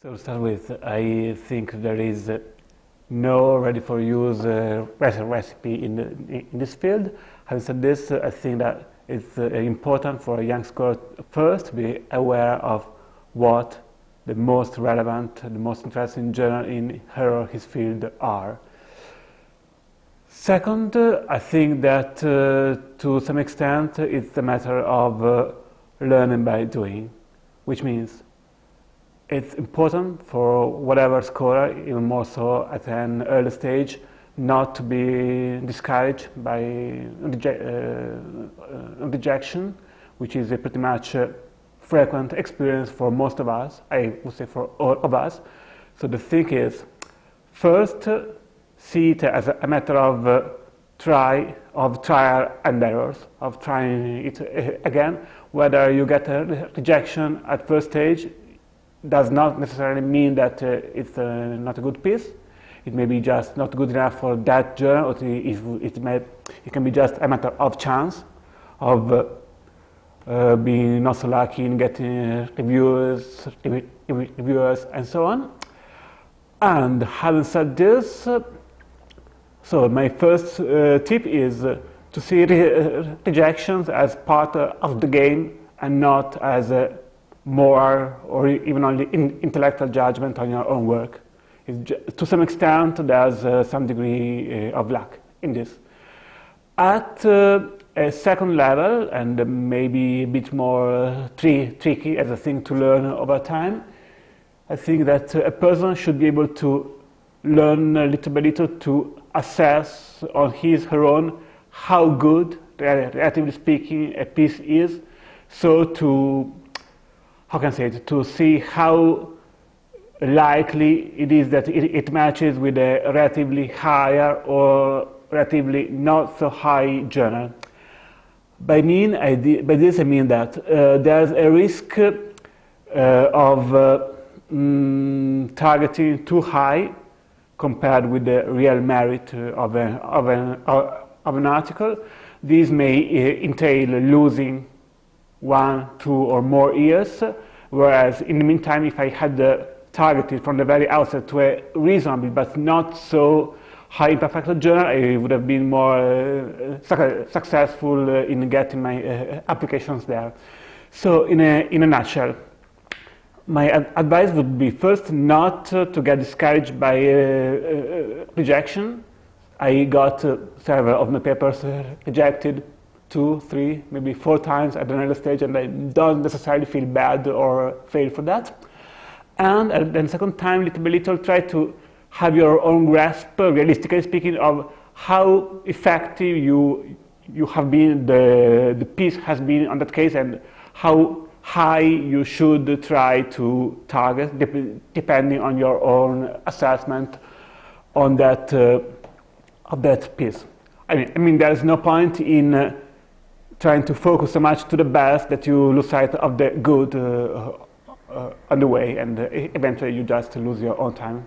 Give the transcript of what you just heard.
So to start with, I think there is no ready-for-use recipe in this field. Having said this, I think that it's important for a young scholar first to be aware of what the most relevant, the most interesting journal in her or his field are. Second, I think that to some extent it's a matter of learning by doing, which means it's important for whatever scholar, even more so at an early stage, not to be discouraged by rejection, which is a pretty much frequent experience for most of us, I would say for all of us. So the thing is, first, see it as a matter of trial and errors, of trying it again. Whether you get a rejection at first stage does not necessarily mean that it's not a good piece. It may be just not good enough for that journal, or it can be just a matter of chance, of being not so lucky in getting reviewers, and so on. And having said this, so my first tip is to see rejections as part of the game and not as a moral or even only intellectual judgment on your own work. To some extent, there's some degree of luck in this. At a second level, and maybe a bit more tricky as a thing to learn over time, I think that a person should be able to learn little by little to assess on his or her own how good, relatively speaking, a piece is, so to, how can I say it, to see how likely it is that it matches with a relatively higher or relatively not so high journal. By this I mean that there's a risk of targeting too high compared with the real merit of an article. This may entail losing 1, 2 or more years, whereas in the meantime, if I had targeted from the very outset to a reasonable but not so high impact factor journal, I would have been more successful in getting my applications there. So in a nutshell, my advice would be first not to get discouraged by rejection. I got several of my papers rejected 2, 3, maybe 4 times at an early stage, and I don't necessarily feel bad or fail for that. And then second time, little by little, try to have your own grasp, realistically speaking, of how effective you have been, the piece has been on that case, and how high you should try to target, depending on your own assessment on that of that piece. I mean, there is no point in trying to focus so much to the best that you lose sight of the good on the way, and eventually you just lose your own time.